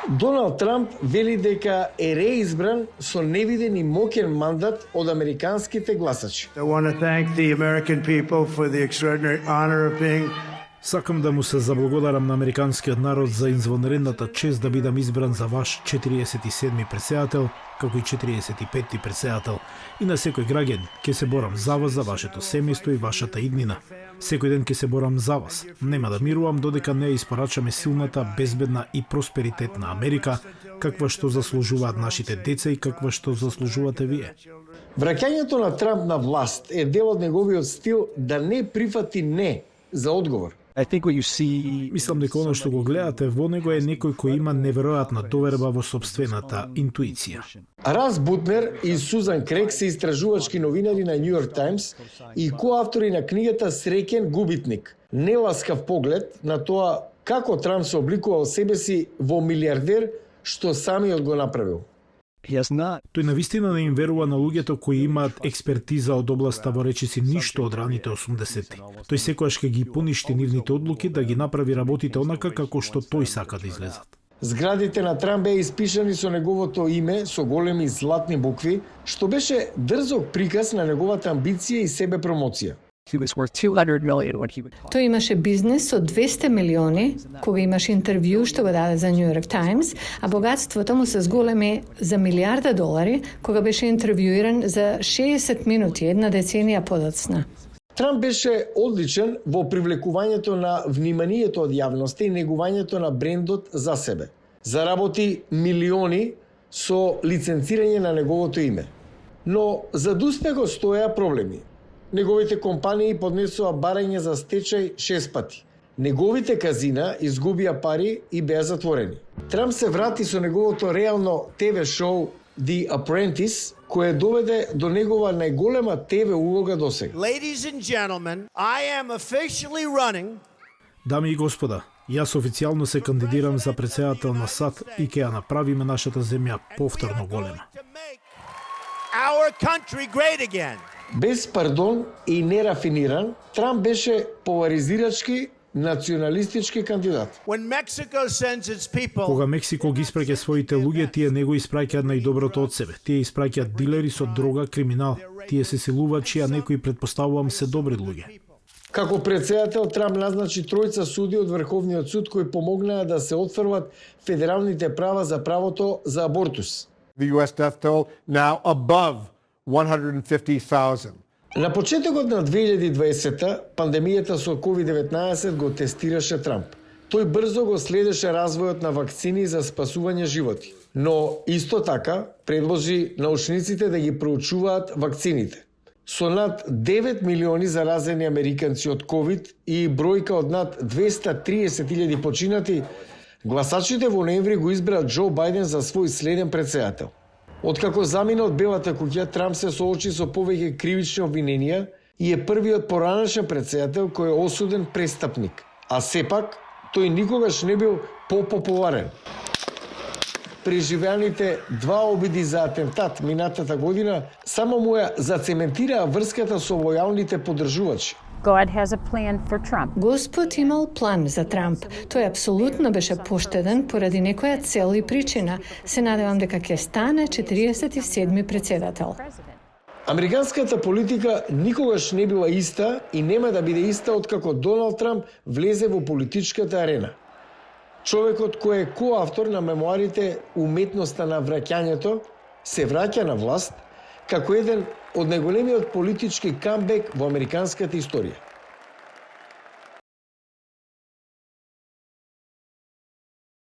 Доналд Трамп вели дека е реизбран со невиден и моќен мандат од американските гласачи. I want to thank the American people for the extraordinary honor of being Сакам да му се заблагодарам на американскиот народ за извонредната чест да бидам избран за ваш 47-ми претседател, како и 45-ти претседател. И на секој граѓан ќе се борам за вас, за вашето семејство и вашата иднина. Секој ден ќе се борам за вас. Нема да мирувам додека не испорачаме силната, безбедна и просперитетна Америка, каква што заслужуваат нашите деца и каква што заслужувате вие. Враќањето на Трамп на власт е дел од неговиот стил да не прифати не за одговор. Мислам дека оно што го гледате во него е некој кој има неверојатна доверба во собствената интуиција. Рас Бутнер и Сузан Крек се истражувачки новинари на Нью Йорк Таймс и коавтори на книгата Среќен губитник. Неласкав поглед на тоа како Трамп се обликувал себе си во милиардер што самиот го направил. Тој навистина не им верува на луѓето кои имаат експертиза од областа во речиси ништо од раните 80-ти. Тој секогаш ќе ги поништи нивните одлуки да ги направи работите онака како што тој сака да излезат. Зградите на Трамп беа испишани со неговото име со големи златни букви, што беше дрзок приказ на неговата амбиција и себе промоција. Тој имаше бизнес со 200 милиони, кога имаше интервју што го даде за Нью Йорк Таймс, а богатството му се зголеми за $1,000,000, кога беше интервјуиран за 60 минути, една деценија подоцна. Трамп беше одличен во привлекувањето на вниманието од јавноста и негувањето на брендот за себе. Заработи милиони со лиценцирање на неговото име. Но зад успехот стоеа проблеми. Неговите компании поднесоа барање за стечај 6 пати. Неговите казина изгубија пари и беа затворени. Трамп се врати со неговото реално ТВ шоу The Apprentice, кое доведе до негова најголема ТВ улога досега. Ladies and gentlemen, I am officially running. Дами и господа, јас официјално се кандидирам за претседател на САД и ќе ја направиме нашата земја повторно голема. Our country great again. Без пардон и нерафиниран, Трамп беше поларизирачки, националистички кандидат. When Mexico sends its people, Кога Мексико ги испраќа своите луѓе, тие не го испраќаат најдоброто од себе. Тие испраќаат дилери со дрога, криминал. Тие се силувачи, а некои претпоставувам се добри луѓе. Како председател, Трамп назначи тројца суди од Врховниот суд кои помогнаа да се отфрват федералните права за правото за абортус. The U.S. death toll now above 150,000. На почетокот на 2020-та, пандемијата со COVID-19 го тестираше Трамп. Тој брзо го следеше развојот на вакцини за спасување животи. Но исто така предложи научниците да ги проучуваат вакцините. Со над 9 милиони заразени американци од COVID и бројка од над 230.000 починати, гласачите во ноември го избраа Џо Бајден за свој следен претседател. Откако замина од Белата куќа, Трамп се соочи со повеќе кривични обвиненија и е првиот поранешен претседател кој е осуден престапник. А сепак, тој никогаш не бил попопуларен. Преживеаните 2 обиди за атентат минатата година само му ја зацементираа врската со лојалните поддржувачи. God has a plan for Trump. Господ имал план за Трамп. Тој апсолутно беше поштеден поради некоја цел и причина. Се надевам дека ќе стане 47-ми претседател. Американската политика никогаш не била иста и нема да биде иста откако Доналд Трамп влезе во политичката арена. Човекот кој е коавтор на мемуарите Уметноста на враќањето се враќа на власт како еден од најголемиот политички камбек во американската историја.